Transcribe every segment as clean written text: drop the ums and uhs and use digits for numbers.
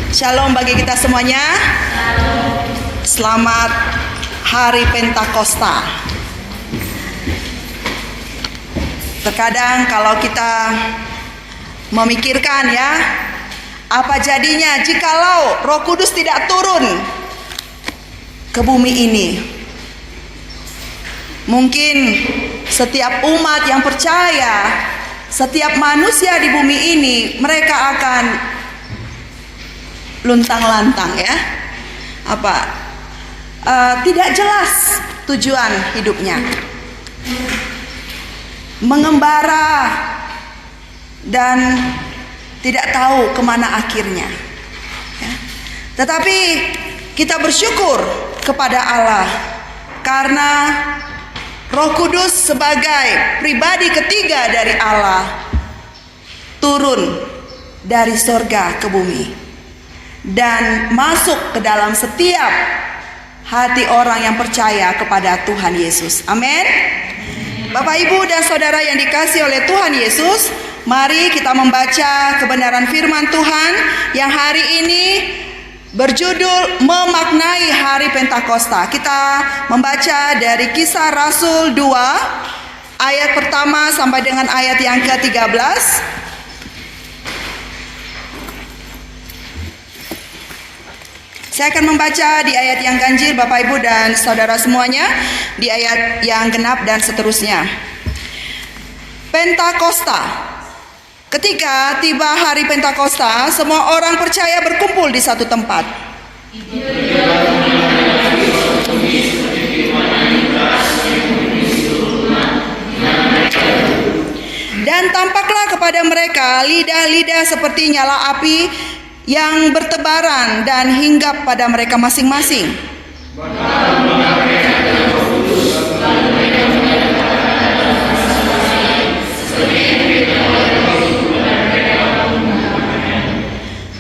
Shalom bagi kita semuanya. Selamat Hari Pentakosta. Terkadang kalau kita memikirkan ya, apa jadinya jikalau Roh Kudus tidak turun ke bumi ini? Mungkin setiap umat yang percaya, setiap manusia di bumi ini, mereka akan luntang-lantang ya. Tidak jelas tujuan hidupnya, mengembara dan tidak tahu kemana akhirnya ya. Tetapi kita bersyukur kepada Allah karena Roh Kudus sebagai pribadi ketiga dari Allah turun dari sorga ke bumi dan masuk ke dalam setiap hati orang yang percaya kepada Tuhan Yesus. Amin. Bapak, Ibu, dan saudara yang dikasihi oleh Tuhan Yesus, mari kita membaca kebenaran firman Tuhan yang hari ini berjudul memaknai Hari Pentakosta. Kita membaca dari Kisah Rasul 2 ayat pertama sampai dengan ayat yang ke-13. Saya akan membaca di ayat yang ganjil Bapak Ibu dan saudara semuanya, di ayat yang genap dan seterusnya. Pentakosta. Ketika tiba hari Pentakosta, semua orang percaya berkumpul di satu tempat. Dan tampaklah kepada mereka lidah-lidah seperti nyala api yang bertebaran dan hinggap pada mereka masing-masing.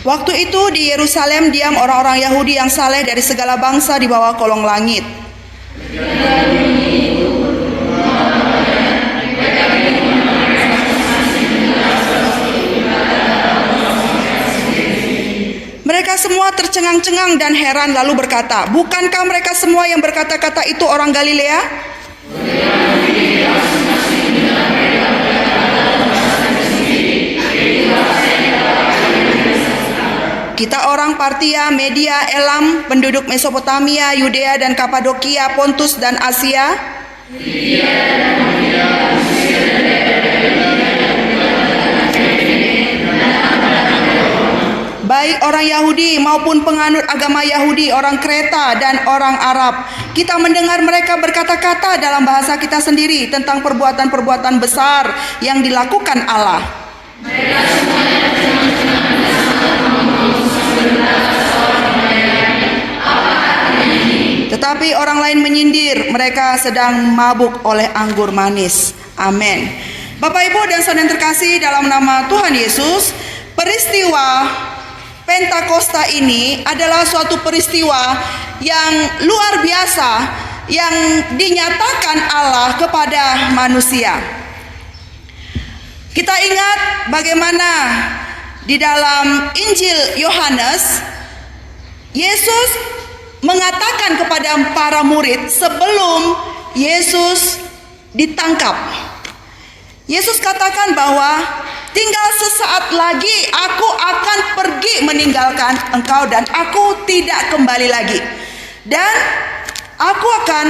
Waktu itu di Yerusalem diam orang-orang Yahudi yang saleh dari segala bangsa di bawah kolong langit. Mereka semua tercengang-cengang dan heran lalu berkata, bukankah mereka semua yang berkata-kata itu orang Galilea? Kita orang Partia, Media, Elam, penduduk Mesopotamia, Yudea dan Kapadokia, Pontus dan Asia, baik orang Yahudi maupun penganut agama Yahudi, orang Kreta dan orang Arab. Kita mendengar mereka berkata-kata dalam bahasa kita sendiri tentang perbuatan-perbuatan besar yang dilakukan Allah. Tetapi orang lain menyindir, mereka sedang mabuk oleh anggur manis. Amin. Bapak, Ibu, dan saudara yang terkasih dalam nama Tuhan Yesus, peristiwa Pentakosta ini adalah suatu peristiwa yang luar biasa yang dinyatakan Allah kepada manusia. Kita ingat bagaimana di dalam Injil Yohanes, Yesus mengatakan kepada para murid sebelum Yesus ditangkap. Yesus katakan bahwa tinggal sesaat lagi aku akan pergi meninggalkan engkau dan aku tidak kembali lagi. Dan aku akan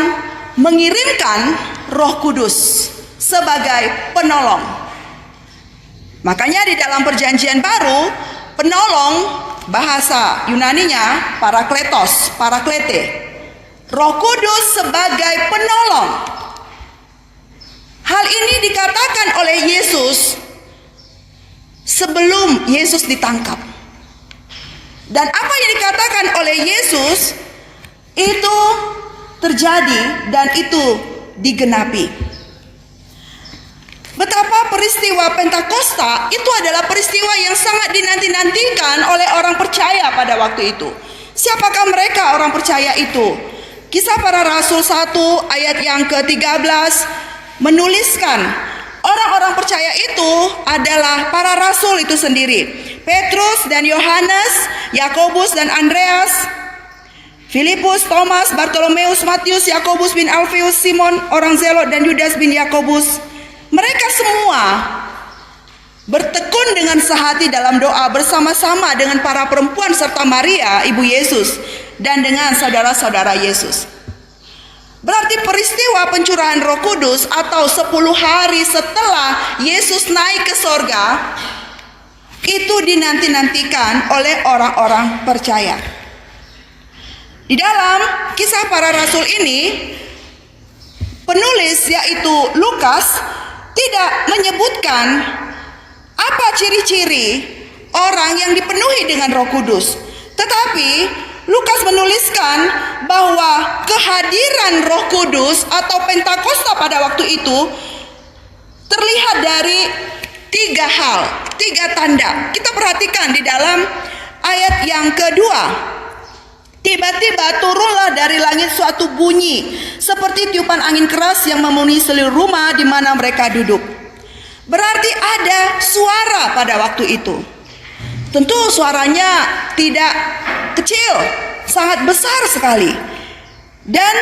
mengirimkan Roh Kudus sebagai penolong. Makanya di dalam perjanjian baru, penolong bahasa Yunaninya parakletos, paraklete. Roh Kudus sebagai penolong. Hal ini dikatakan oleh Yesus sebelum Yesus ditangkap. Dan apa yang dikatakan oleh Yesus itu terjadi dan itu digenapi. Betapa peristiwa Pentakosta itu adalah peristiwa yang sangat dinanti-nantikan oleh orang percaya pada waktu itu. Siapakah mereka orang percaya itu? Kisah Para Rasul 1 ayat yang ke-13 menuliskan orang-orang percaya itu adalah para rasul itu sendiri. Petrus dan Yohanes, Yakobus dan Andreas, Filipus, Thomas, Bartolomeus, Matius, Yakobus bin Alfeus, Simon orang Zelot dan Yudas bin Yakobus. Mereka semua bertekun dengan sehati dalam doa bersama-sama dengan para perempuan serta Maria, ibu Yesus, dan dengan saudara-saudara Yesus. Berarti peristiwa pencurahan Roh Kudus atau 10 hari setelah Yesus naik ke sorga itu dinanti-nantikan oleh orang-orang percaya. Di dalam Kisah Para Rasul ini, penulis yaitu Lukas tidak menyebutkan apa ciri-ciri orang yang dipenuhi dengan Roh Kudus. Tetapi Lukas menuliskan bahwa kehadiran Roh Kudus atau Pentakosta pada waktu itu terlihat dari 3 hal, 3 tanda. Kita perhatikan di dalam ayat yang kedua. Tiba-tiba turunlah dari langit suatu bunyi seperti tiupan angin keras yang memenuhi seluruh rumah di mana mereka duduk. Berarti ada suara pada waktu itu. Tentu suaranya tidak kecil, sangat besar sekali. Dan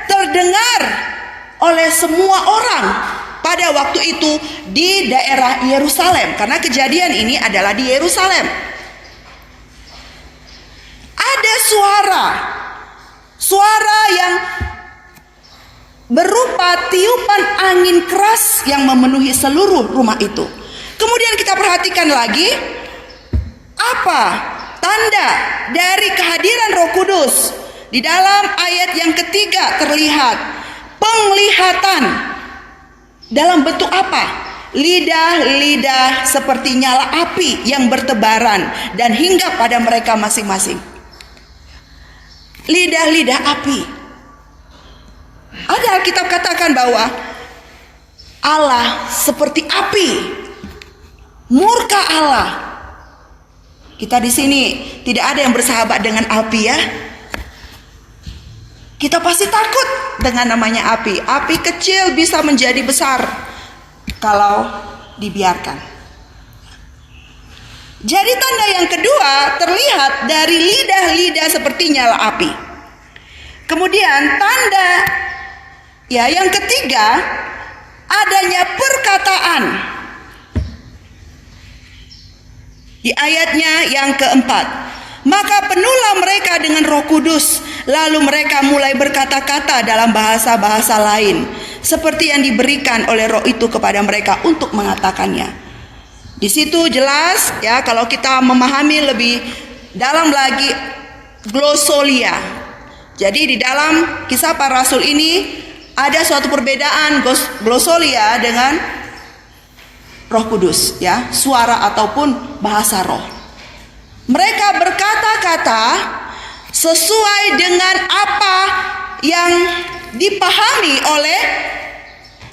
terdengar oleh semua orang pada waktu itu di daerah Yerusalem. Karena kejadian ini adalah di Yerusalem. Ada suara yang berupa tiupan angin keras yang memenuhi seluruh rumah itu. Kemudian kita perhatikan lagi, apa tanda dari kehadiran Roh Kudus? Di dalam ayat yang ketiga terlihat penglihatan. Dalam bentuk apa? Lidah-lidah seperti nyala api yang bertebaran dan hinggap pada mereka masing-masing. Lidah-lidah api. Ada Alkitab katakan bahwa Allah seperti api, murka Allah. Kita di sini tidak ada yang bersahabat dengan api ya. Kita pasti takut dengan namanya api. Api kecil bisa menjadi besar kalau dibiarkan. Jadi tanda yang kedua terlihat dari lidah-lidah seperti nyala api. Kemudian tanda yang ketiga adanya perkataan. Di ayatnya yang keempat, maka penuhlah mereka dengan Roh Kudus, lalu mereka mulai berkata-kata dalam bahasa-bahasa lain, seperti yang diberikan oleh Roh itu kepada mereka untuk mengatakannya. Di situ jelas ya, kalau kita memahami lebih dalam lagi glosolia. Jadi di dalam Kisah Para Rasul ini ada suatu perbedaan glosolia dengan Roh Kudus ya, suara ataupun bahasa roh. Mereka berkata-kata sesuai dengan apa yang dipahami oleh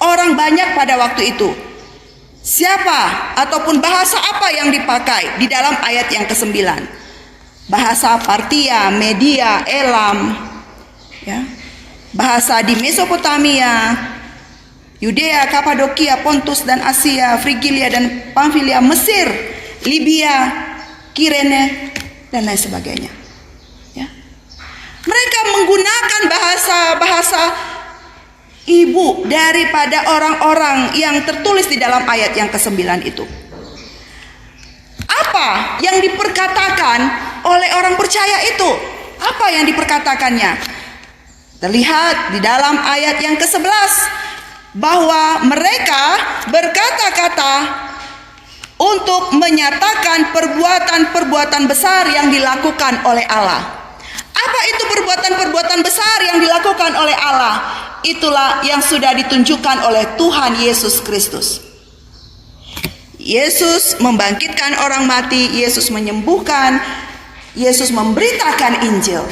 orang banyak pada waktu itu. Siapa ataupun bahasa apa yang dipakai di dalam ayat yang ke-9? Bahasa Partia, Media, Elam, ya. Bahasa di Mesopotamia, Yudea, Kapadokia, Pontus dan Asia, Frigilia dan Pamfilia, Mesir, Libya, Kirene dan lain sebagainya. Ya. Mereka menggunakan bahasa ibu daripada orang-orang yang tertulis di dalam ayat yang ke-9 itu. Apa yang diperkatakan oleh orang percaya itu? Apa yang diperkatakannya? Terlihat di dalam ayat yang ke-11 bahwa mereka berkata-kata untuk menyatakan perbuatan-perbuatan besar yang dilakukan oleh Allah. Apa itu perbuatan-perbuatan besar yang dilakukan oleh Allah? Itulah yang sudah ditunjukkan oleh Tuhan Yesus Kristus. Yesus membangkitkan orang mati, Yesus menyembuhkan, Yesus memberitakan Injil.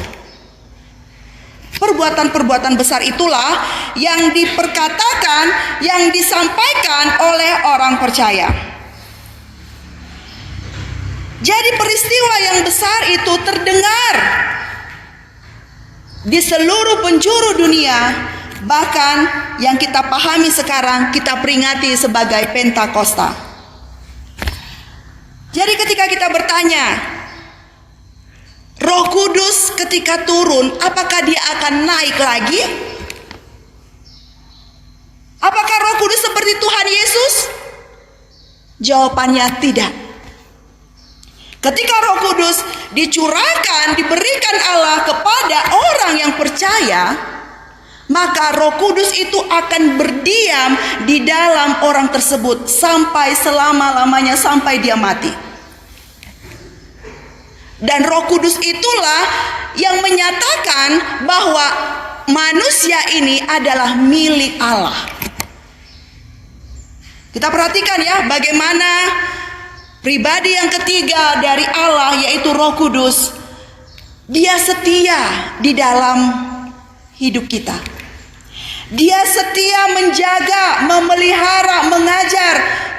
Perbuatan-perbuatan besar itulah yang diperkatakan, yang disampaikan oleh orang percaya. Jadi peristiwa yang besar itu terdengar di seluruh penjuru dunia bahkan yang kita pahami sekarang kita peringati sebagai Pentakosta. Jadi ketika kita bertanya, Roh Kudus ketika turun, apakah dia akan naik lagi? Apakah Roh Kudus seperti Tuhan Yesus? Jawabannya tidak. Ketika Roh Kudus dicurahkan, diberikan Allah kepada orang yang percaya, maka Roh Kudus itu akan berdiam di dalam orang tersebut sampai selama-lamanya, sampai dia mati. Dan Roh Kudus itulah yang menyatakan bahwa manusia ini adalah milik Allah. Kita perhatikan ya, bagaimana pribadi yang ketiga dari Allah, yaitu Roh Kudus, dia setia di dalam hidup kita. Dia setia menjaga, memelihara, mengajar,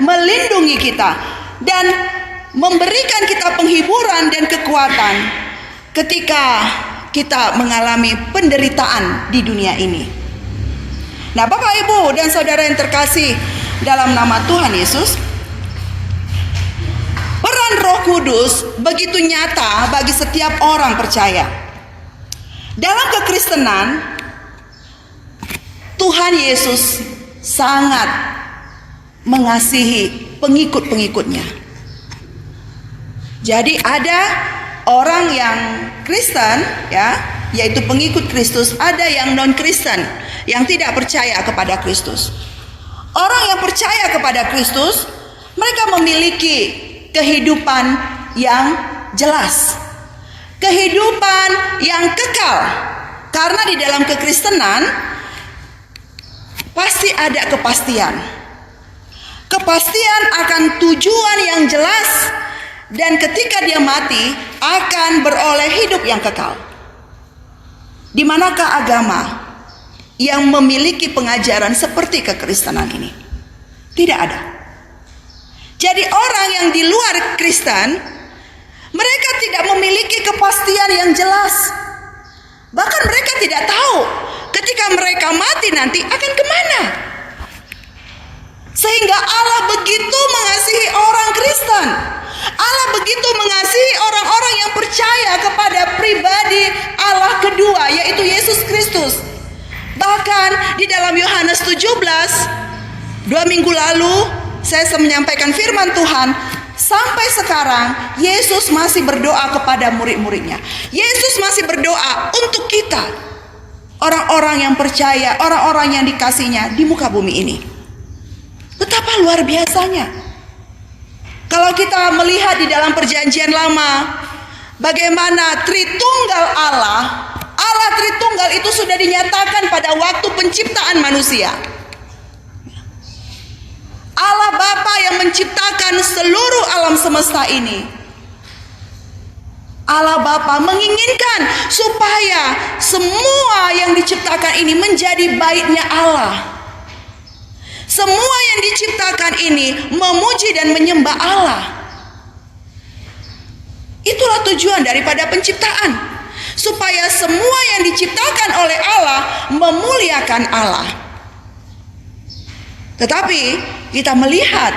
melindungi kita, dan memberikan kita penghiburan dan kekuatan ketika kita mengalami penderitaan di dunia ini. Nah, Bapak, Ibu, dan saudara yang terkasih dalam nama Tuhan Yesus, peran Roh Kudus begitu nyata bagi setiap orang percaya. Dalam kekristenan, Tuhan Yesus sangat mengasihi pengikut-pengikutnya. Jadi ada orang yang Kristen, ya, yaitu pengikut Kristus, ada yang non-Kristen, yang tidak percaya kepada Kristus. Orang yang percaya kepada Kristus, mereka memiliki kehidupan yang jelas, kehidupan yang kekal. Karena di dalam kekristenan pasti ada kepastian. Kepastian akan tujuan yang jelas, dan ketika dia mati akan beroleh hidup yang kekal. Di manakah agama yang memiliki pengajaran seperti kekristenan ini? Tidak ada. Jadi orang yang di luar Kristen, mereka tidak memiliki kepastian yang jelas. Bahkan mereka tidak tahu ketika mereka mati nanti akan kemana. Sehingga Allah begitu mengasihi orang Kristen. Allah begitu mengasihi orang-orang yang percaya kepada pribadi Allah kedua, yaitu Yesus Kristus. Bahkan di dalam Yohanes 17, 2 minggu lalu saya menyampaikan firman Tuhan. Sampai sekarang Yesus masih berdoa kepada murid-muridnya. Yesus masih berdoa untuk kita, orang-orang yang percaya, orang-orang yang dikasihnya di muka bumi ini. Betapa luar biasanya. Kalau kita melihat di dalam perjanjian lama, bagaimana Tritunggal Allah, Allah Tritunggal itu sudah dinyatakan pada waktu penciptaan manusia. Allah Bapa yang menciptakan seluruh alam semesta ini. Allah Bapa menginginkan supaya semua yang diciptakan ini menjadi baitnya Allah. Semua yang diciptakan ini memuji dan menyembah Allah. Itulah tujuan daripada penciptaan, supaya semua yang diciptakan oleh Allah memuliakan Allah. Tetapi kita melihat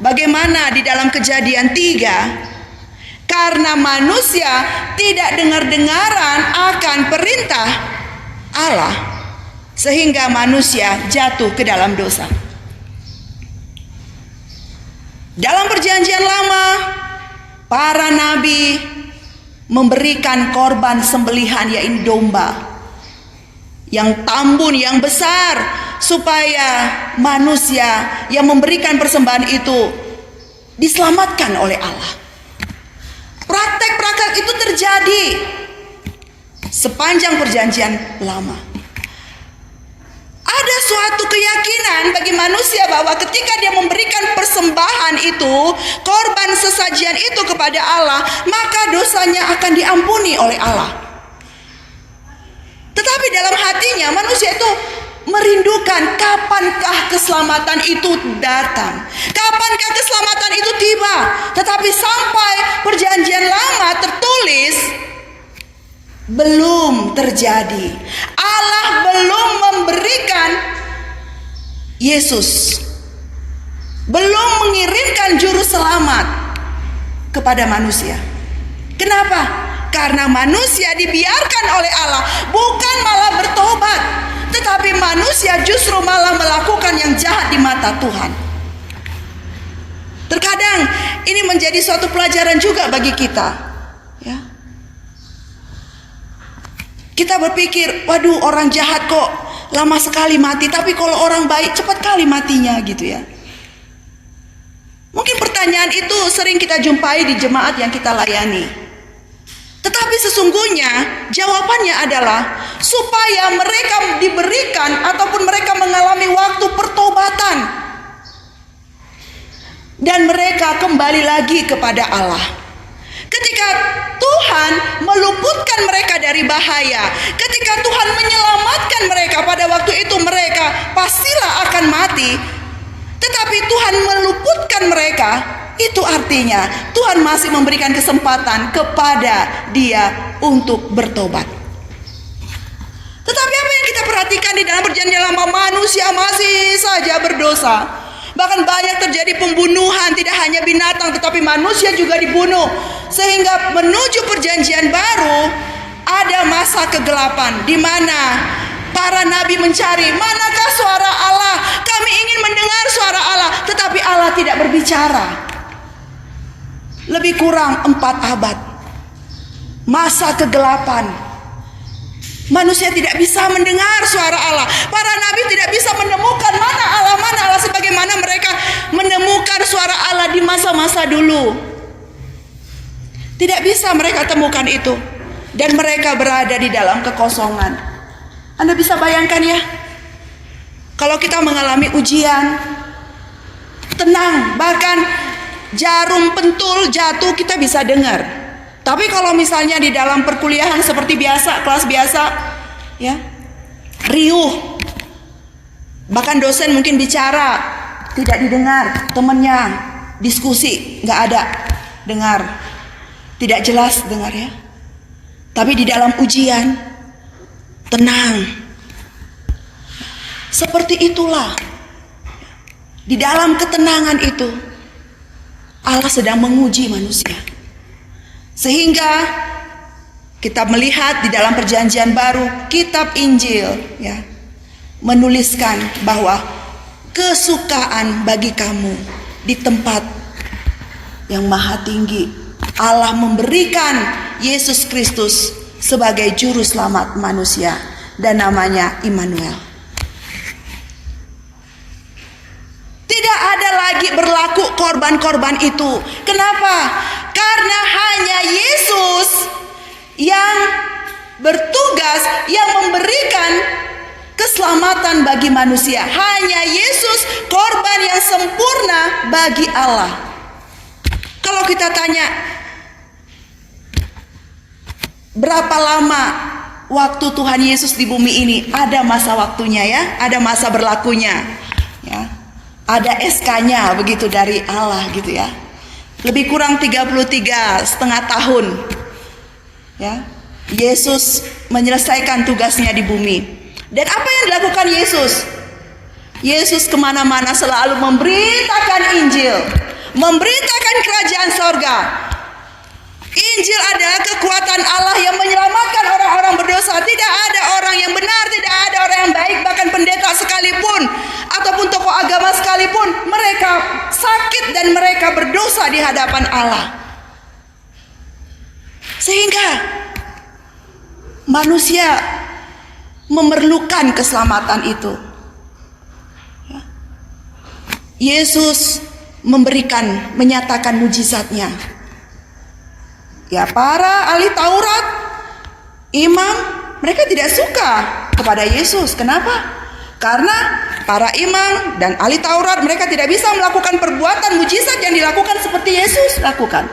bagaimana di dalam Kejadian 3, karena manusia tidak dengar-dengaran akan perintah Allah, sehingga manusia jatuh ke dalam dosa. Dalam perjanjian lama, para nabi memberikan korban sembelihan, yaitu domba yang tambun, yang besar, supaya manusia yang memberikan persembahan itu diselamatkan oleh Allah. Praktek-praktek itu terjadi sepanjang perjanjian lama. Ada suatu keyakinan bagi manusia bahwa ketika dia memberikan persembahan itu, korban sesajian itu kepada Allah, maka dosanya akan diampuni oleh Allah. Tetapi dalam hatinya manusia itu merindukan kapankah keselamatan itu datang, kapankah keselamatan itu tiba. Tetapi sampai perjanjian lama tertulis, belum terjadi. Allah belum memberikan Yesus belum mengirimkan juru selamat kepada manusia. Kenapa? Karena manusia dibiarkan oleh Allah bukan malah bertobat, tetapi manusia justru malah melakukan yang jahat di mata Tuhan. Terkadang ini menjadi suatu pelajaran juga bagi kita, ya. Kita berpikir, waduh, orang jahat kok lama sekali mati, tapi kalau orang baik cepat kali matinya, gitu ya. Mungkin pertanyaan itu sering kita jumpai di jemaat yang kita layani. Tetapi sesungguhnya jawabannya adalah supaya mereka diberikan ataupun mereka mengalami waktu pertobatan dan mereka kembali lagi kepada Allah. Ketika Tuhan meluputkan mereka dari bahaya, ketika Tuhan menyelamatkan mereka, pada waktu itu mereka pastilah akan mati. Tetapi Tuhan meluputkan mereka, itu artinya Tuhan masih memberikan kesempatan kepada dia untuk bertobat. Tetapi apa yang kita perhatikan di dalam perjanjian lama, manusia masih saja berdosa. Bahkan banyak terjadi pembunuhan, tidak hanya binatang tetapi manusia juga dibunuh. Sehingga menuju perjanjian baru ada masa kegelapan di mana para nabi mencari manakah suara Allah. Kami ingin mendengar suara Allah, tetapi Allah tidak berbicara. Lebih kurang 4 abad masa kegelapan. Manusia tidak bisa mendengar suara Allah. Para nabi tidak bisa menemukan mana Allah sebagaimana mereka menemukan suara Allah di masa-masa dulu. Tidak bisa mereka temukan itu. Dan mereka berada di dalam kekosongan. Anda bisa bayangkan ya, kalau kita mengalami ujian, tenang, bahkan jarum pentul jatuh kita bisa dengar. Tapi kalau misalnya di dalam perkuliahan seperti biasa, kelas biasa, ya, riuh, bahkan dosen mungkin bicara tidak didengar, temannya diskusi nggak ada dengar, tidak jelas dengar ya. Tapi di dalam ujian tenang. Seperti itulah, di dalam ketenangan itu Allah sedang menguji manusia. Sehingga kita melihat di dalam perjanjian baru, kitab Injil ya, menuliskan bahwa kesukaan bagi kamu di tempat yang maha tinggi, Allah memberikan Yesus Kristus sebagai juru selamat manusia dan namanya Immanuel. Tidak ada lagi berlaku korban-korban itu. Kenapa? Karena hanya Yesus yang bertugas, yang memberikan keselamatan bagi manusia. Hanya Yesus korban yang sempurna bagi Allah. Kalau kita tanya, berapa lama waktu Tuhan Yesus di bumi ini? Ada masa waktunya ya, ada masa berlakunya ya. Ada SK-nya begitu dari Allah gitu ya. Lebih kurang 33,5 tahun ya, Yesus menyelesaikan tugasnya di bumi. Dan apa yang dilakukan Yesus? Yesus kemana-mana selalu memberitakan Injil, memberitakan kerajaan sorga. Injil adalah kekuatan Allah yang menyelamatkan orang-orang berdosa. Tidak ada orang yang benar, tidak ada orang yang baik. Bahkan pendeta sekalipun ataupun tokoh agama sekalipun, mereka sakit dan mereka berdosa di hadapan Allah. Sehingga manusia memerlukan keselamatan itu. Yesus memberikan, menyatakan mujizatnya. Ya, para ahli Taurat, imam, mereka tidak suka kepada Yesus. Kenapa? Karena para imam dan ahli Taurat, mereka tidak bisa melakukan perbuatan mujizat yang dilakukan seperti Yesus lakukan.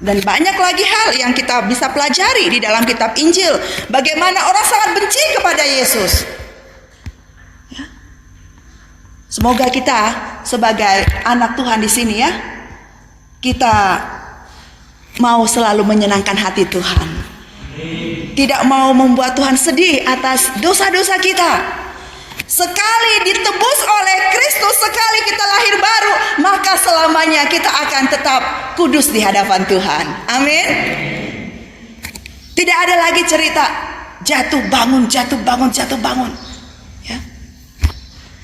Dan banyak lagi hal yang kita bisa pelajari di dalam kitab Injil. Bagaimana orang sangat benci kepada Yesus. Ya. Semoga kita sebagai anak Tuhan di sini ya, kita mau selalu menyenangkan hati Tuhan. Tidak mau membuat Tuhan sedih atas dosa-dosa kita. Sekali ditebus oleh Kristus, sekali kita lahir baru, maka selamanya kita akan tetap kudus di hadapan Tuhan. Amin. Tidak ada lagi cerita jatuh bangun, jatuh bangun, jatuh bangun. Ya.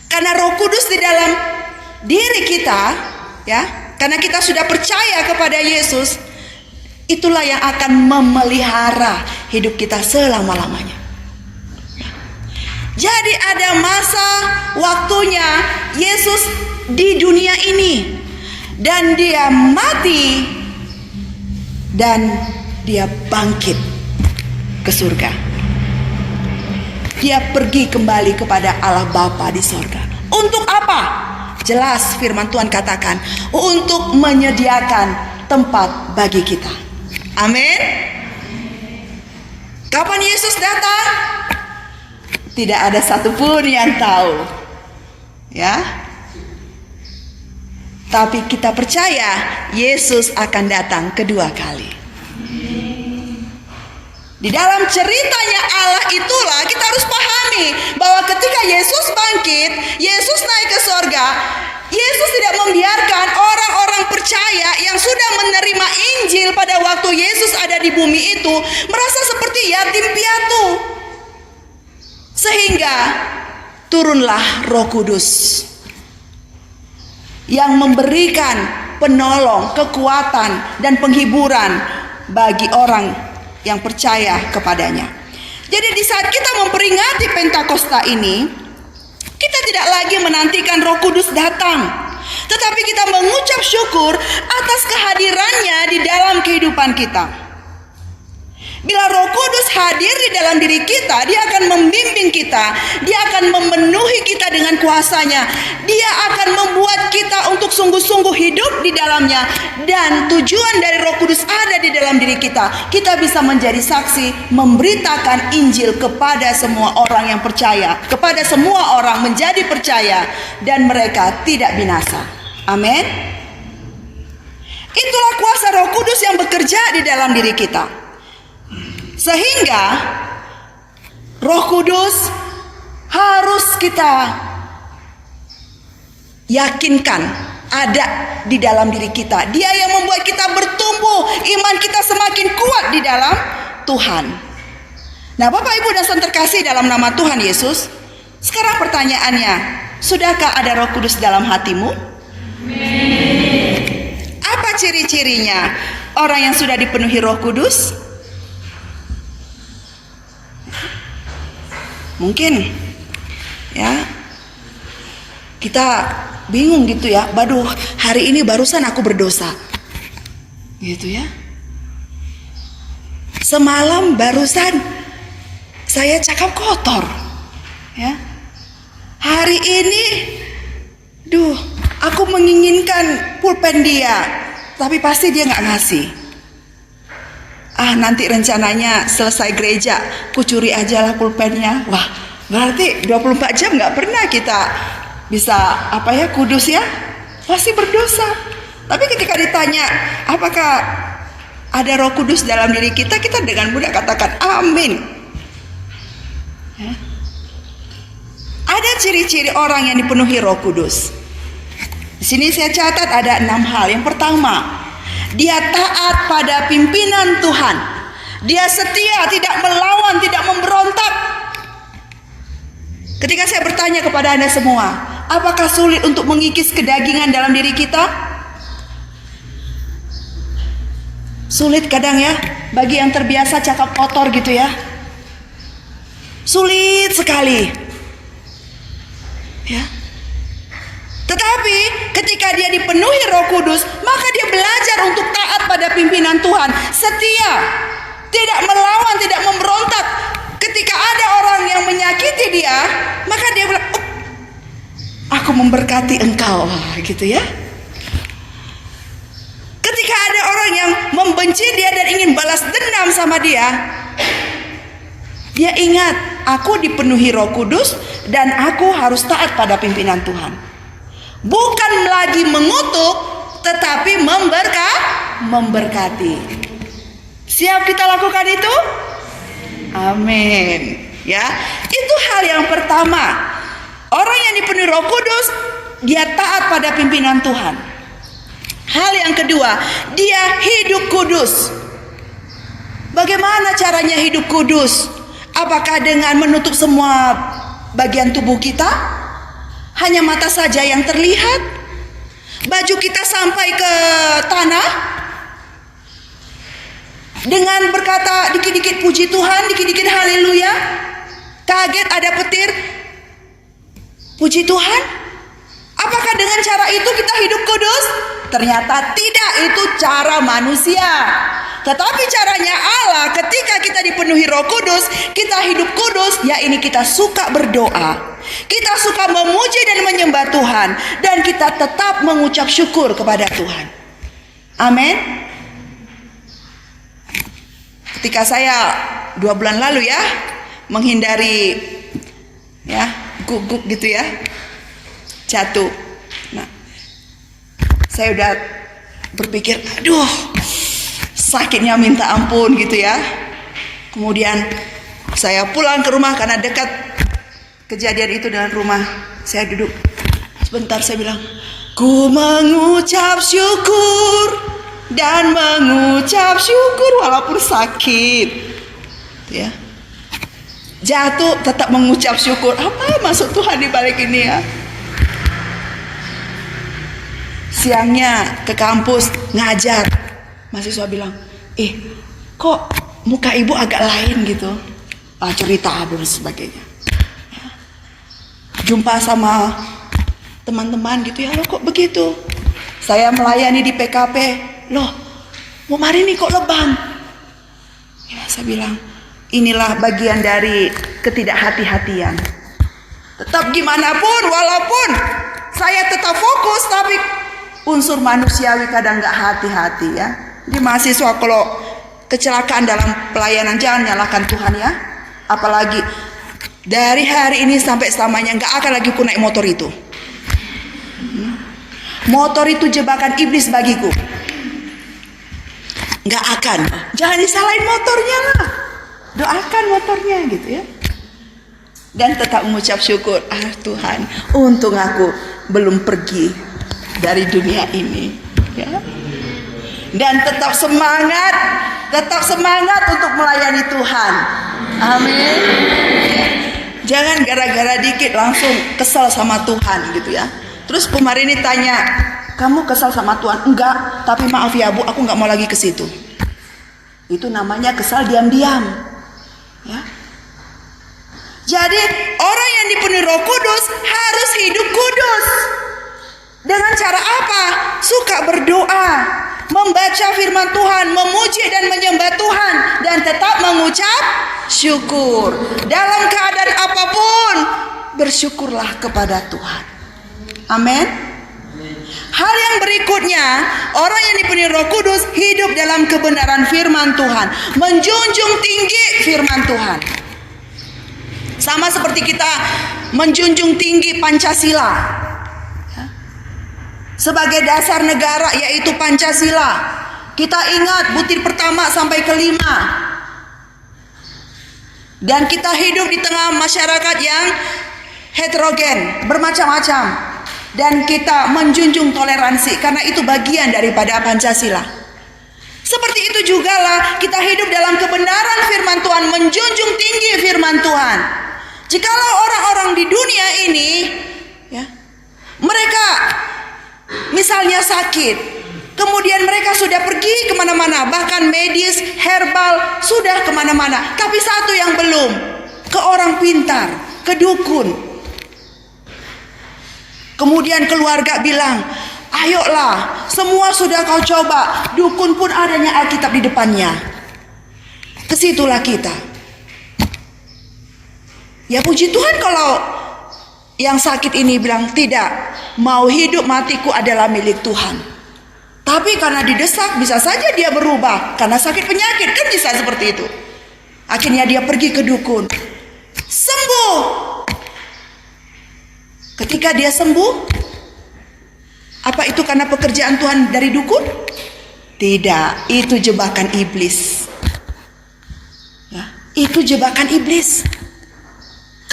Karena Roh Kudus di dalam diri kita, ya, karena kita sudah percaya kepada Yesus, itulah yang akan memelihara hidup kita selama-lamanya. Jadi ada masa waktunya Yesus di dunia ini, dan dia mati dan dia bangkit ke surga. Dia pergi kembali kepada Allah Bapa di surga. Untuk apa? Jelas firman Tuhan katakan, untuk menyediakan tempat bagi kita. Amin. Kapan Yesus datang? Tidak ada satupun yang tahu. Ya. Tapi kita percaya Yesus akan datang kedua kali. Di dalam ceritanya Allah itulah kita harus pahami bahwa ketika Yesus bangkit, Yesus naik ke sorga, Yesus tidak membiarkan orang-orang percaya yang sudah menerima Injil pada waktu Yesus ada di bumi itu merasa seperti yatim piatu. Sehingga turunlah Roh Kudus yang memberikan penolong, kekuatan, dan penghiburan bagi orang yang percaya kepadanya. Jadi di saat kita memperingati Pentakosta ini, kita tidak lagi menantikan Roh Kudus datang, tetapi kita mengucap syukur atas kehadirannya di dalam kehidupan kita. Bila Roh Kudus hadir di dalam diri kita, dia akan membimbing kita, dia akan memenuhi kita dengan kuasanya, dia akan membuat kita untuk sungguh-sungguh hidup di dalamnya. Dan tujuan dari Roh Kudus ada di dalam diri kita. Kita bisa menjadi saksi, memberitakan Injil kepada semua orang yang percaya, kepada semua orang menjadi percaya, dan mereka tidak binasa. Amin. Itulah kuasa Roh Kudus yang bekerja di dalam diri kita. Sehingga Roh Kudus harus kita yakinkan ada di dalam diri kita. Dia yang membuat kita bertumbuh, iman kita semakin kuat di dalam Tuhan. Nah, Bapak Ibu dan saudara terkasih dalam nama Tuhan Yesus, sekarang pertanyaannya, sudahkah ada Roh Kudus dalam hatimu? Apa ciri-cirinya orang yang sudah dipenuhi Roh Kudus? Mungkin ya kita bingung gitu ya, waduh hari ini barusan aku berdosa gitu ya, semalam barusan saya cakap kotor ya, hari ini aku menginginkan pulpen dia tapi pasti dia nggak ngasih. Nanti rencananya selesai gereja kucuri aja lah pulpennya. Wah, berarti 24 jam gak pernah kita bisa kudus ya, pasti berdosa. Tapi ketika ditanya apakah ada Roh Kudus dalam diri kita, kita dengan mudah katakan amin ya. Ada ciri-ciri orang yang dipenuhi Roh Kudus. Di sini saya catat ada 6 hal. Yang pertama, dia taat pada pimpinan Tuhan. Dia setia, tidak melawan, tidak memberontak. Ketika saya bertanya kepada Anda semua, apakah sulit untuk mengikis kedagingan dalam diri kita? Sulit kadang ya, bagi yang terbiasa cakap kotor gitu ya. Sulit sekali. Ya. Tetapi ketika dia dipenuhi Roh Kudus, maka dia belajar untuk taat pada pimpinan Tuhan, setia, tidak melawan, tidak memberontak. Ketika ada orang yang menyakiti dia, maka dia bilang, aku memberkati engkau, gitu ya. Ketika ada orang yang membenci dia dan ingin balas dendam sama dia, dia ingat, aku dipenuhi Roh Kudus dan aku harus taat pada pimpinan Tuhan. Bukan lagi mengutuk, tetapi memberkati. Siap kita lakukan itu? Amin. Ya, itu hal yang pertama. Orang yang dipenuhi Roh Kudus, dia taat pada pimpinan Tuhan. Hal yang kedua, dia hidup kudus. Bagaimana caranya hidup kudus? Apakah dengan menutup semua bagian tubuh kita? Hanya mata saja yang terlihat? Baju kita sampai ke tanah? Dengan berkata dikit-dikit puji Tuhan, dikit-dikit haleluya? Kaget ada petir? Puji Tuhan? Apakah dengan cara itu kita hidup kudus? Ternyata tidak, itu cara manusia. Tetapi caranya Allah, ketika kita dipenuhi Roh Kudus, kita hidup kudus, ya ini kita suka berdoa, kita suka memuji dan menyembah Tuhan, dan kita tetap mengucap syukur kepada Tuhan. Amin. Ketika saya 2 bulan lalu ya, menghindari ya guguk gitu ya, jatuh. Nah, saya udah berpikir, aduh, sakitnya minta ampun gitu ya. Kemudian saya pulang ke rumah karena dekat kejadian itu dengan rumah. Saya duduk sebentar, saya bilang, ku mengucap syukur dan mengucap syukur walaupun sakit ya. Jatuh tetap mengucap syukur. Apa maksud Tuhan di balik ini ya? Siangnya ke kampus ngajar, mahasiswa bilang, kok muka ibu agak lain gitu, cerita dan sebagainya. Jumpa sama teman-teman gitu ya, loh kok begitu? Saya melayani di PKP, loh mau hari ini kok lebam? Ya, saya bilang, inilah bagian dari ketidakhati-hatian. Tetap gimana pun, walaupun saya tetap fokus, tapi unsur manusiawi kadang gak hati-hati ya. Di mahasiswa kalau kecelakaan dalam pelayanan, jangan nyalakan Tuhan ya. Apalagi dari hari ini sampai selamanya gak akan lagi ku naik motor itu. Motor itu jebakan iblis bagiku. Gak akan. Jangan disalahin motornya lah, doakan motornya gitu ya. Dan tetap mengucap syukur, Tuhan, untung aku belum pergi dari dunia ini ya. Dan tetap semangat untuk melayani Tuhan. Amin. Jangan gara-gara dikit langsung kesal sama Tuhan gitu ya. Terus kemarin ini tanya, kamu kesal sama Tuhan? Enggak, tapi maaf ya Bu, aku nggak mau lagi ke situ. Itu namanya kesal diam-diam ya. Jadi orang yang dipenuhi Roh Kudus harus hidup kudus. Dengan cara apa? Suka berdoa, membaca firman Tuhan, memuji dan menyembah Tuhan, dan tetap mengucap syukur. Dalam keadaan apapun, bersyukurlah kepada Tuhan. Amin. Hal yang berikutnya, orang yang dipenuhi Roh Kudus hidup dalam kebenaran firman Tuhan, menjunjung tinggi firman Tuhan. Sama seperti kita menjunjung tinggi Pancasila sebagai dasar negara, yaitu Pancasila. Kita ingat butir pertama sampai kelima. Dan kita hidup di tengah masyarakat yang heterogen, bermacam-macam. Dan kita menjunjung toleransi, karena itu bagian daripada Pancasila. Seperti itu jugalah kita hidup dalam kebenaran firman Tuhan, menjunjung tinggi firman Tuhan. Jikalau orang-orang di dunia ini ya, mereka misalnya sakit, kemudian mereka sudah pergi kemana-mana, bahkan medis, herbal, sudah kemana-mana. Tapi satu yang belum, ke orang pintar, ke dukun. Kemudian keluarga bilang, ayolah, semua sudah kau coba, dukun pun adanya Alkitab di depannya. Kesitulah kita. Ya puji Tuhan kalau yang sakit ini bilang, tidak, mau hidup matiku adalah milik Tuhan. Tapi karena didesak, bisa saja dia berubah. Karena sakit penyakit, kan bisa seperti itu. Akhirnya dia pergi ke dukun, sembuh. Ketika dia sembuh, apa itu karena pekerjaan Tuhan dari dukun? Tidak, itu jebakan iblis ya, itu jebakan iblis.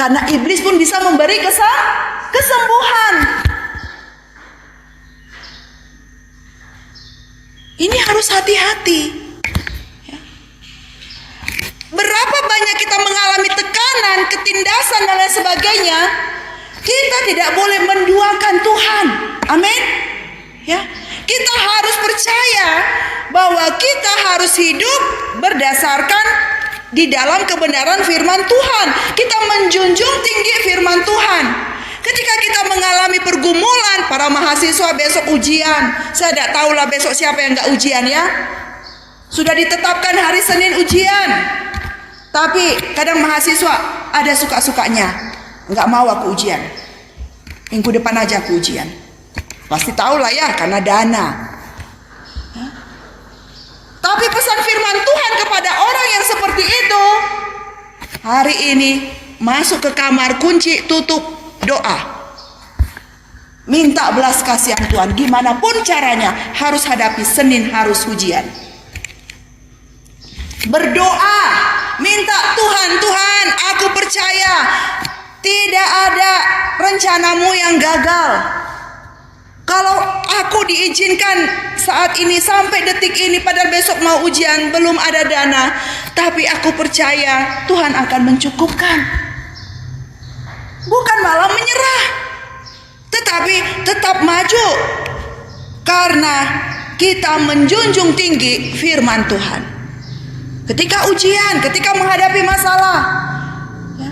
Karena iblis pun bisa memberi kesembuhan. Ini harus hati-hati. Berapa banyak kita mengalami tekanan, ketindasan dan lain sebagainya, kita tidak boleh menduakan Tuhan. Amin. Ya, kita harus percaya bahwa kita harus hidup berdasarkan di dalam kebenaran firman Tuhan. Kita menjunjung tinggi firman Tuhan. Ketika kita mengalami pergumulan, para mahasiswa besok ujian. Saya tidak tahulah besok siapa yang nggak ujian ya. Sudah ditetapkan hari Senin ujian. Tapi kadang mahasiswa ada suka-sukanya. Nggak mau aku ujian. Minggu depan aja aku ujian. Pasti tahulah ya, karena dana. Tapi pesan firman Tuhan kepada orang yang seperti itu, hari ini masuk ke kamar, kunci, tutup, doa. Minta belas kasihan Tuhan. Gimana pun caranya harus hadapi Senin, harus ujian. Berdoa, minta Tuhan, Tuhan, aku percaya tidak ada rencanamu yang gagal. Kalau aku diizinkan saat ini sampai detik ini, padahal besok mau ujian, belum ada dana, tapi aku percaya Tuhan akan mencukupkan. Bukan malah menyerah, tetapi tetap maju. Karena kita menjunjung tinggi firman Tuhan. Ketika ujian, ketika menghadapi masalah, ya,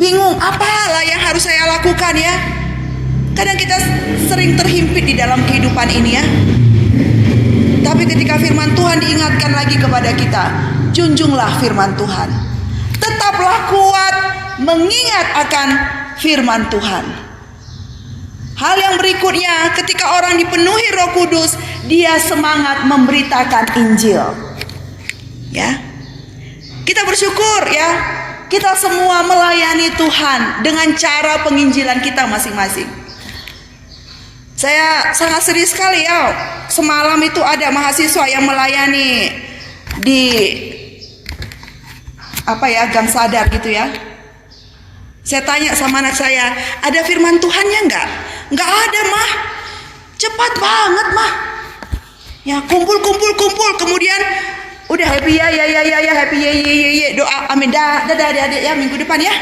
bingung apalah yang harus saya lakukan ya. Kadang kita sering terhimpit di dalam kehidupan ini ya. Tapi ketika firman Tuhan diingatkan lagi kepada kita, junjunglah firman Tuhan. Tetaplah kuat mengingat akan firman Tuhan. Hal yang berikutnya, ketika orang dipenuhi Roh Kudus, dia semangat memberitakan Injil. Ya. Kita bersyukur ya. Kita semua melayani Tuhan dengan cara penginjilan kita masing-masing. Saya sangat sedih sekali ya. Semalam itu ada mahasiswa yang melayani di Gang Sadar gitu ya. Saya tanya sama anak saya, ada firman Tuhannya enggak? Enggak ada mah. Cepat banget mah. Ya kumpul, kemudian udah happy ya happy ya doa amin dah adik-adik ya minggu depan ya.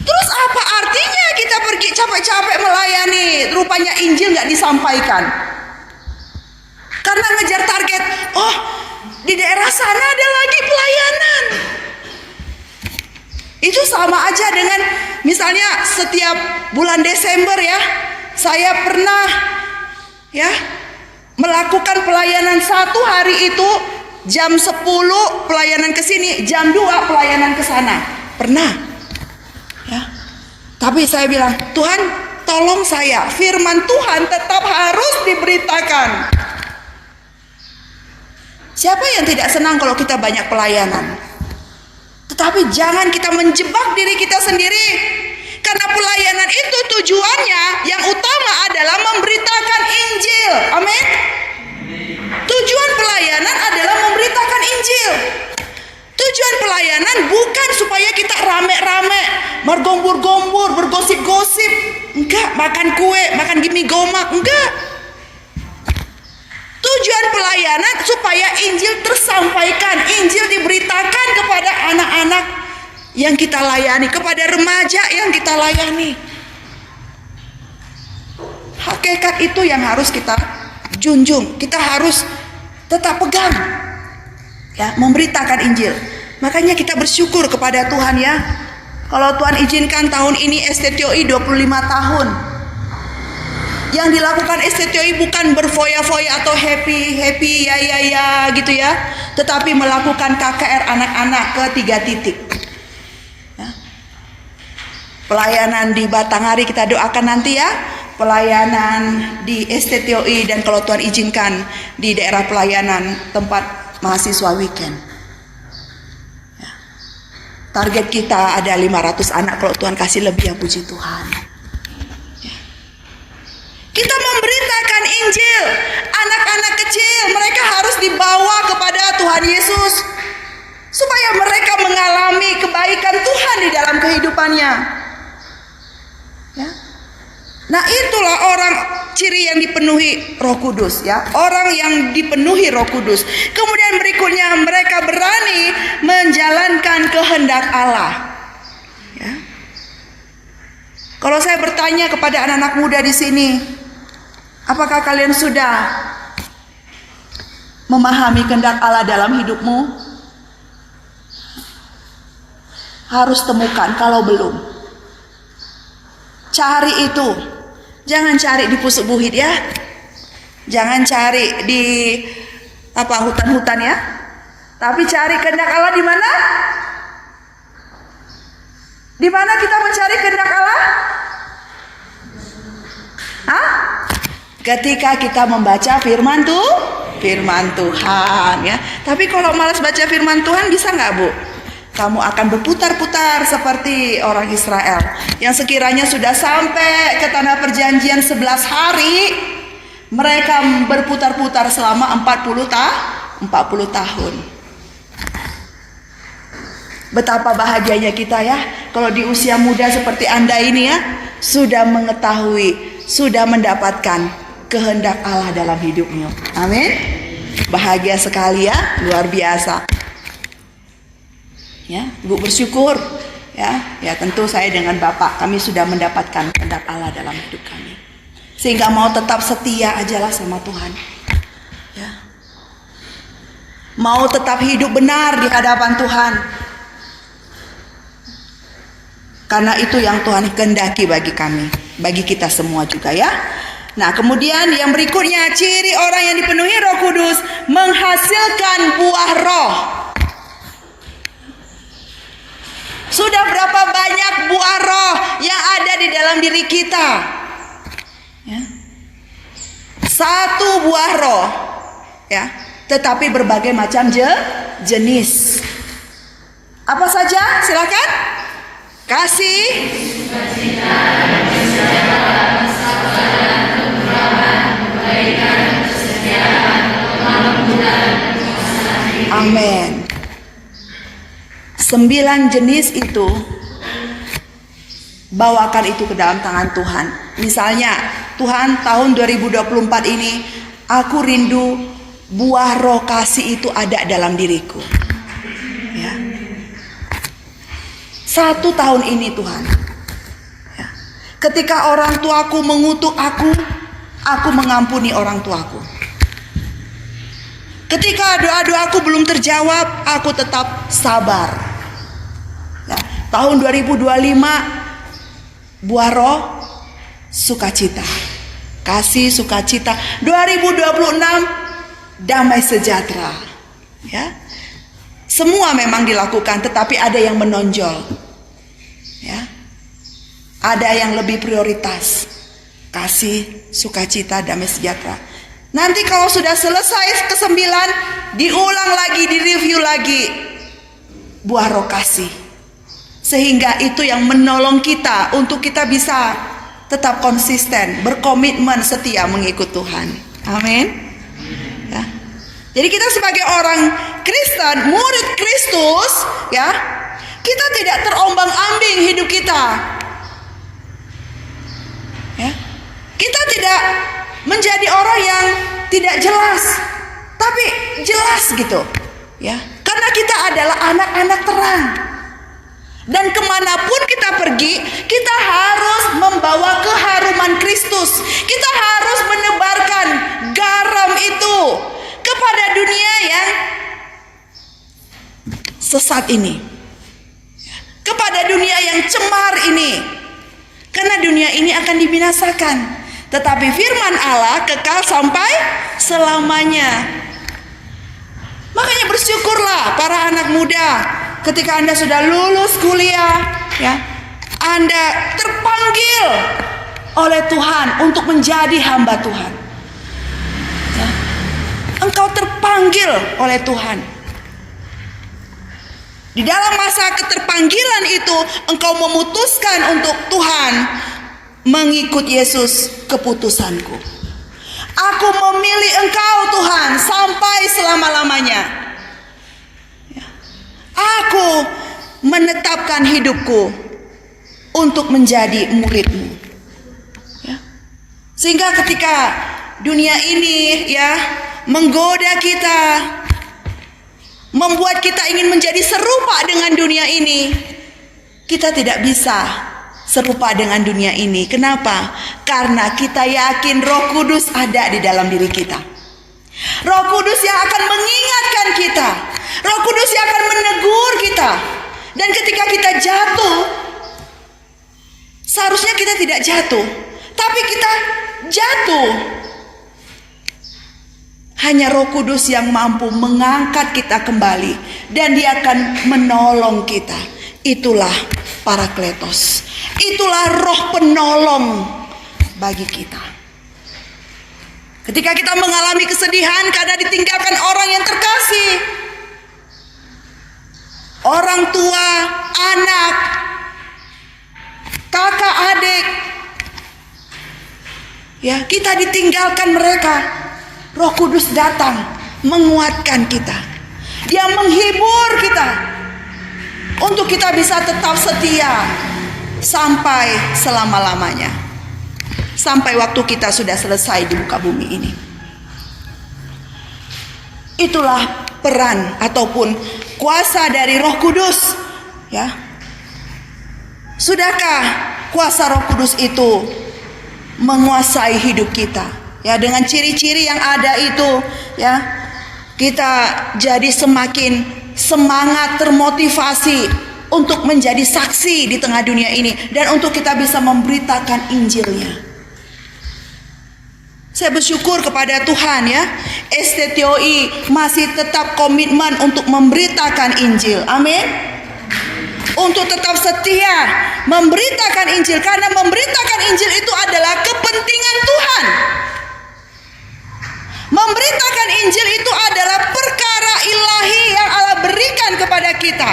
Terus apa artinya kita pergi capek-capek melayani, rupanya Injil nggak disampaikan? Karena ngejar target, oh di daerah sana ada lagi pelayanan. Itu sama aja dengan misalnya setiap bulan Desember ya, saya pernah ya melakukan pelayanan satu hari itu jam 10 pelayanan ke sini, jam 2 pelayanan ke sana. Pernah. Ya. Tapi saya bilang, Tuhan tolong saya, firman Tuhan tetap harus diberitakan. Siapa yang tidak senang kalau kita banyak pelayanan? Tetapi jangan kita menjebak diri kita sendiri. Karena pelayanan itu tujuannya yang utama adalah memberitakan Injil. Amin. Tujuan pelayanan adalah memberitakan Injil. Tujuan pelayanan bukan supaya kita rame-rame, bergombor-gombor, bergosip-gosip. Enggak, makan kue, makan gimi gomak, enggak. Tujuan pelayanan supaya Injil tersampaikan, Injil diberitakan kepada anak-anak yang kita layani, kepada remaja yang kita layani. Hakikat itu yang harus kita junjung, kita harus tetap pegang. Ya, memberitakan Injil. Makanya kita bersyukur kepada Tuhan ya. Kalau Tuhan izinkan tahun ini STTOI 25 tahun. Yang dilakukan STTOI bukan berfoya-foya atau happy ya gitu ya, tetapi melakukan KKR anak-anak ke 3 titik. Ya. Pelayanan di Batanghari kita doakan nanti ya. Pelayanan di STTOI dan kalau Tuhan izinkan di daerah pelayanan tempat mahasiswa weekend ya. Target kita ada 500 anak, kalau Tuhan kasih lebih ya puji Tuhan ya. Kita memberitakan Injil. Anak-anak kecil mereka harus dibawa kepada Tuhan Yesus supaya mereka mengalami kebaikan Tuhan di dalam kehidupannya. Ya. Nah, itulah orang ciri yang dipenuhi Roh Kudus, ya. Orang yang dipenuhi Roh Kudus. Kemudian berikutnya, mereka berani menjalankan kehendak Allah. Ya. Kalau saya bertanya kepada anak-anak muda di sini, apakah kalian sudah memahami kehendak Allah dalam hidupmu? Harus temukan. Kalau belum, cari itu. Jangan cari di pusuk buhit, ya. Jangan cari di hutan-hutan, ya. Tapi cari kehendak Allah di mana? Di mana kita mencari kehendak Allah? Hah? Ketika kita membaca firman Tuhan, ya. Tapi kalau malas baca firman Tuhan, bisa nggak, Bu? Kamu akan berputar-putar seperti orang Israel yang sekiranya sudah sampai ke tanah perjanjian 11 hari, mereka berputar-putar selama 40 tahun. Betapa bahagianya kita, ya, kalau di usia muda seperti Anda ini, ya, sudah mengetahui, sudah mendapatkan kehendak Allah dalam hidupnya. Amin. Bahagia sekali, ya, luar biasa. Ya, Ibu bersyukur, ya tentu saya dengan Bapak, kami sudah mendapatkan kehendak Allah dalam hidup kami, sehingga mau tetap setia ajalah sama Tuhan, ya. Mau tetap hidup benar di hadapan Tuhan, karena itu yang Tuhan kehendaki bagi kami, bagi kita semua juga, ya. Nah, kemudian yang berikutnya, ciri orang yang dipenuhi Roh Kudus menghasilkan buah roh. Sudah berapa banyak buah roh yang ada di dalam diri kita, ya. Satu buah roh, ya, tetapi berbagai macam jenis. Apa saja? Silakan. Kasih, amin. 9 jenis itu, bawakan itu ke dalam tangan Tuhan. Misalnya, Tuhan, tahun 2024 ini aku rindu buah roh kasih itu ada dalam diriku, ya. 1 tahun ini, Tuhan, ya. Ketika orang tuaku mengutuk aku mengampuni orang tuaku. Ketika doa-doaku belum terjawab, aku tetap sabar. Tahun 2025, buah roh sukacita, kasih, sukacita. 2026, damai sejahtera, ya. Semua memang dilakukan, tetapi ada yang menonjol, ya. Ada yang lebih prioritas, kasih, sukacita, damai sejahtera. Nanti kalau sudah selesai ke-9, diulang lagi, direview lagi buah roh kasih. Sehingga itu yang menolong kita untuk kita bisa tetap konsisten, berkomitmen, setia mengikut Tuhan. Amin, ya. Jadi kita sebagai orang Kristen, murid Kristus, ya, kita tidak terombang-ambing hidup kita, ya. Kita tidak menjadi orang yang tidak jelas, tapi jelas gitu, ya. Karena kita adalah anak-anak terang. Dan kemanapun kita pergi, kita harus membawa keharuman Kristus. Kita harus menebarkan garam itu kepada dunia yang sesat ini, kepada dunia yang cemar ini. Karena dunia ini akan dibinasakan, tetapi firman Allah kekal sampai selamanya. Makanya bersyukurlah para anak muda, ketika Anda sudah lulus kuliah, ya, Anda terpanggil oleh Tuhan untuk menjadi hamba Tuhan, ya. Engkau terpanggil oleh Tuhan. Di dalam masa keterpanggilan itu, engkau memutuskan untuk Tuhan, mengikut Yesus, keputusanku. Aku memilih engkau Tuhan sampai selama-lamanya. Aku menetapkan hidupku untuk menjadi murid-Mu. Ya. Sehingga ketika dunia ini ya menggoda kita, membuat kita ingin menjadi serupa dengan dunia ini, kita tidak bisa serupa dengan dunia ini. Kenapa? Karena kita yakin Roh Kudus ada di dalam diri kita. Roh Kudus yang akan mengingatkan kita, Roh Kudus yang akan menegur kita. Dan ketika kita jatuh, seharusnya kita tidak jatuh, tapi kita jatuh. Hanya Roh Kudus yang mampu mengangkat kita kembali, dan Dia akan menolong kita. Itulah Parakletos. Itulah Roh penolong bagi kita. Ketika kita mengalami kesedihan karena ditinggalkan orang yang terkasih, orang tua, anak, kakak, adik, ya, kita ditinggalkan mereka, Roh Kudus datang menguatkan kita. Dia menghibur kita untuk kita bisa tetap setia sampai selama-lamanya, sampai waktu kita sudah selesai di muka bumi ini. Itulah peran ataupun kuasa dari Roh Kudus, ya. Sudahkah kuasa Roh Kudus itu menguasai hidup kita? Ya, dengan ciri-ciri yang ada itu, ya, kita jadi semakin semangat, termotivasi untuk menjadi saksi di tengah dunia ini, dan untuk kita bisa memberitakan Injilnya. Saya bersyukur kepada Tuhan, ya, STTOI masih tetap komitmen untuk memberitakan Injil. Amin. Untuk tetap setia memberitakan Injil, karena memberitakan Injil itu adalah kepentingan Tuhan. Memberitakan Injil itu adalah perkara ilahi yang Allah berikan kepada kita.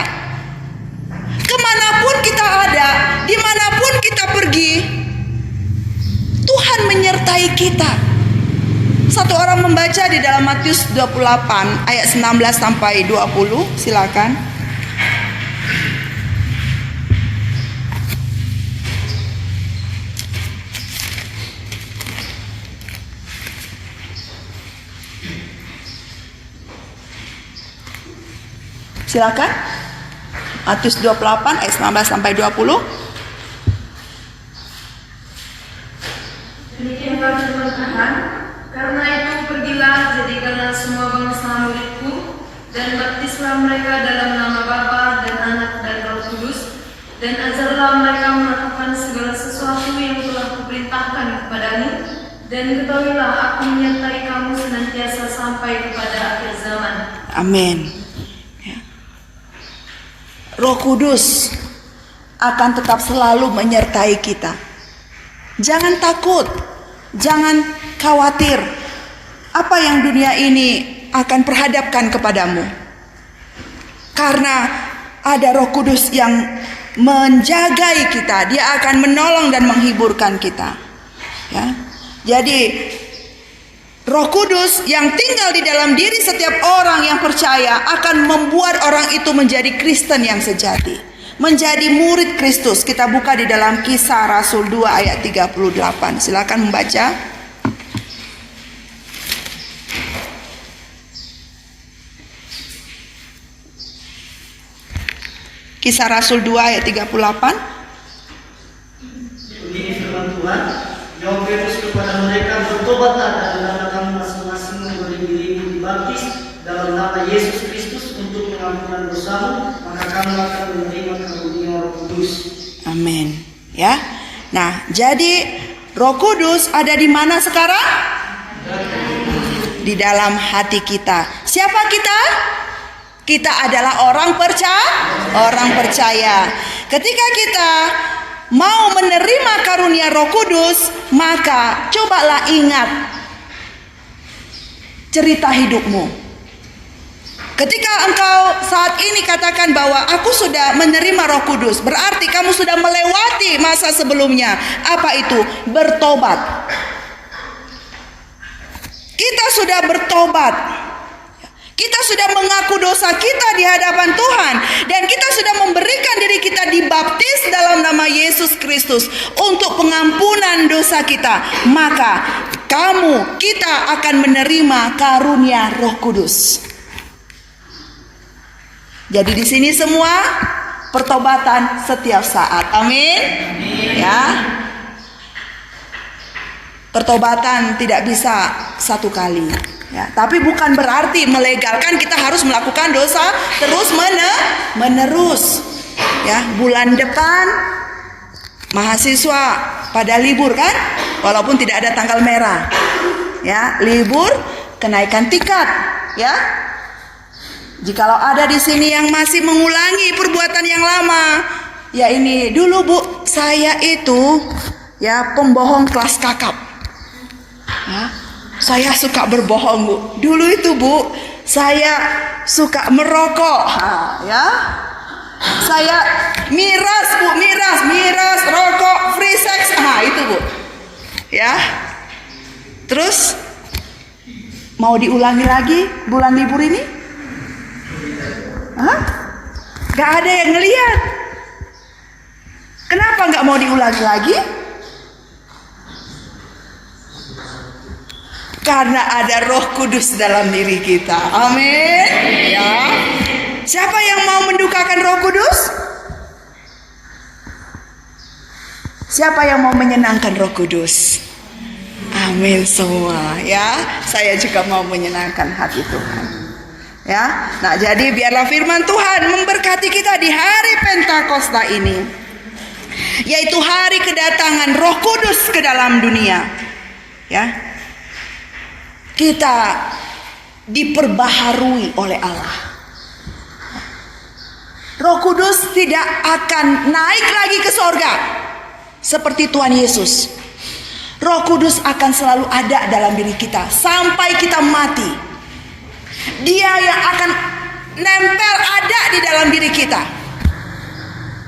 Kemanapun kita ada, dimanapun kita pergi, Tuhan menyertai kita. Satu orang membaca di dalam Matius 28 ayat 19 sampai 20, silakan. Silakan. Matius 28 ayat 19 sampai 20. Demikianlah firman Tuhan. Karena itu pergilah, jadikanlah semua bangsa muridku, dan baptislah mereka dalam nama Bapa dan Anak dan Roh Kudus, dan ajarlah mereka melakukan segala sesuatu yang telah kuperintahkan kepadamu, dan ketahuilah aku menyertai kamu senantiasa sampai kepada akhir zaman. Amin. Roh Kudus akan tetap selalu menyertai kita. Jangan takut, jangan khawatir apa yang dunia ini akan perhadapkan kepadamu, karena ada Roh Kudus yang menjagai kita. Dia akan menolong dan menghiburkan kita, ya. Jadi Roh Kudus yang tinggal di dalam diri setiap orang yang percaya akan membuat orang itu menjadi Kristen yang sejati, menjadi murid Kristus. Kita buka di dalam Kisah Rasul 2 ayat 38. Silakan membaca. Kisah Rasul 2 ayat 38. Begini firman Tuhan, jawab Petrus kepada mereka, bertobatlah dan hendaklah kamu masing-masing memberi dirimu dibaptis dalam nama Yesus Kristus untuk pengampunan dosamu, maka kamu akan menerima karunia Roh Kudus. Amin. Ya. Nah, jadi Roh Kudus ada di mana sekarang? Di dalam hati kita. Siapa kita? Kita adalah orang percaya. Ketika kita mau menerima karunia Roh Kudus, maka cobalah ingat cerita hidupmu. Ketika engkau saat ini katakan bahwa aku sudah menerima Roh Kudus, berarti kamu sudah melewati masa sebelumnya. Apa itu? Bertobat. Kita sudah bertobat. Kita sudah mengaku dosa kita di hadapan Tuhan, dan kita sudah memberikan diri kita dibaptis dalam nama Yesus Kristus untuk pengampunan dosa kita. Maka kita akan menerima karunia Roh Kudus. Jadi di sini semua pertobatan setiap saat. Amin. Ya. Pertobatan tidak bisa satu kali. Ya, tapi bukan berarti melegalkan kita harus melakukan dosa terus menerus. Ya, bulan depan mahasiswa pada libur kan? Walaupun tidak ada tanggal merah. Ya, libur, kenaikan tingkat, ya. Jikalau ada di sini yang masih mengulangi perbuatan yang lama, ya ini dulu Bu, saya itu ya pembohong kelas kakap. Ya, saya suka berbohong Bu. Dulu itu Bu, saya suka merokok. Ya. Saya miras Bu, miras, rokok, free sex. Itu Bu. Ya. Terus mau diulangi lagi bulan libur ini? Gak ada yang ngeliat. Kenapa gak mau diulangi lagi? Karena ada Roh Kudus dalam diri kita. Amin. Ya. Siapa yang mau mendukakan Roh Kudus? Siapa yang mau menyenangkan Roh Kudus? Amin semua, ya. Saya juga mau menyenangkan hati Tuhan. Ya. Nah, jadi biarlah firman Tuhan memberkati kita di hari Pentakosta ini, yaitu hari kedatangan Roh Kudus ke dalam dunia. Ya. Kita diperbaharui oleh Allah. Roh Kudus tidak akan naik lagi ke sorga seperti Tuhan Yesus. Roh Kudus akan selalu ada dalam diri kita sampai kita mati. Dia yang akan nempel ada di dalam diri kita.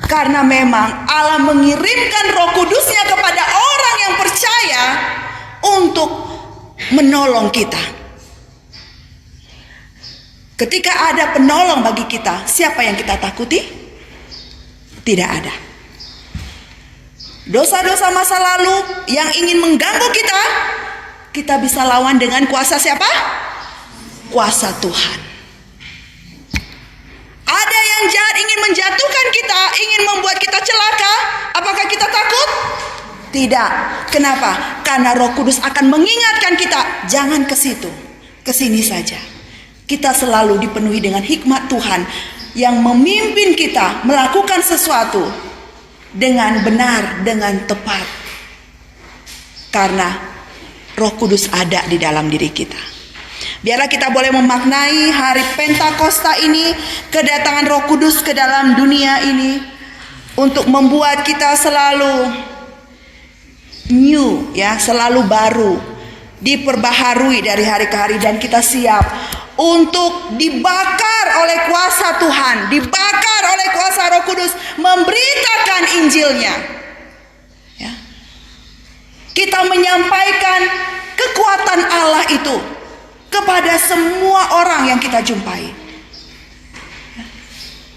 Karena memang Allah mengirimkan Roh Kudusnya kepada orang yang percaya untuk menolong kita. Ketika ada penolong bagi kita, siapa yang kita takuti? Tidak ada. Dosa-dosa masa lalu yang ingin mengganggu kita, kita bisa lawan dengan kuasa siapa? Kuasa Tuhan. Ada yang jahat ingin menjatuhkan kita, ingin membuat kita celaka, apakah kita takut? Tidak. Kenapa? Karena Roh Kudus akan mengingatkan kita, jangan ke situ, ke sini saja. Kita selalu dipenuhi dengan hikmat Tuhan yang memimpin kita melakukan sesuatu dengan benar, dengan tepat. Karena Roh Kudus ada di dalam diri kita. Biarlah kita boleh memaknai hari Pentakosta ini, kedatangan Roh Kudus ke dalam dunia ini, untuk membuat kita selalu new, ya, selalu baru, diperbaharui dari hari ke hari, dan kita siap untuk dibakar oleh kuasa Tuhan, dibakar oleh kuasa Roh Kudus, memberitakan Injilnya. Ya. Kita menyampaikan kekuatan Allah itu kepada semua orang yang kita jumpai. Ya.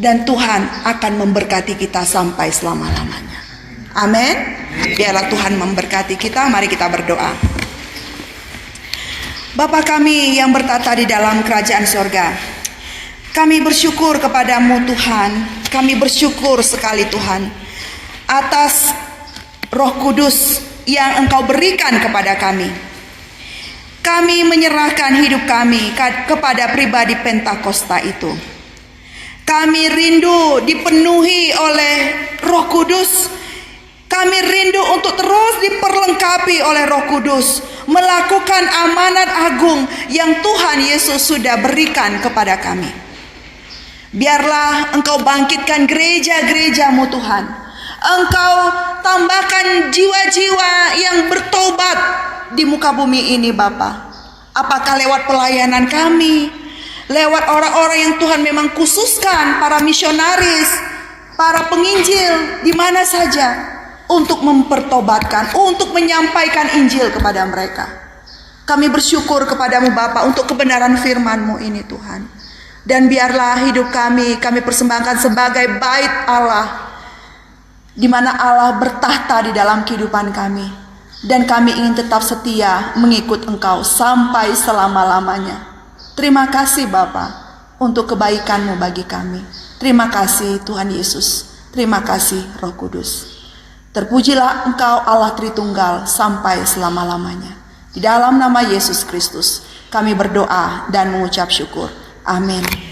Dan Tuhan akan memberkati kita sampai selama-lamanya. Amin. Biarlah Tuhan memberkati kita. Mari kita berdoa. Bapa kami yang bertata di dalam kerajaan sorga, kami bersyukur kepadamu Tuhan. Kami bersyukur sekali Tuhan atas Roh Kudus yang Engkau berikan kepada kami. Kami menyerahkan hidup kami kepada pribadi Pentakosta itu. Kami rindu dipenuhi oleh Roh Kudus. Kami rindu untuk terus diperlengkapi oleh Roh Kudus, melakukan amanat agung yang Tuhan Yesus sudah berikan kepada kami. Biarlah Engkau bangkitkan gereja-gerejamu Tuhan. Engkau tambahkan jiwa-jiwa yang bertobat di muka bumi ini Bapa. Apakah lewat pelayanan kami, lewat orang-orang yang Tuhan memang khususkan, para misionaris, para penginjil, di mana saja, untuk mempertobatkan, untuk menyampaikan Injil kepada mereka. Kami bersyukur kepadamu Bapa untuk kebenaran firman-Mu ini Tuhan. Dan biarlah hidup kami persembahkan sebagai bait Allah, di mana Allah bertahta di dalam kehidupan kami. Dan kami ingin tetap setia mengikut Engkau sampai selama-lamanya. Terima kasih Bapa untuk kebaikan-Mu bagi kami. Terima kasih Tuhan Yesus. Terima kasih Roh Kudus. Terpujilah Engkau Allah Tritunggal sampai selama-lamanya. Di dalam nama Yesus Kristus kami berdoa dan mengucap syukur. Amin.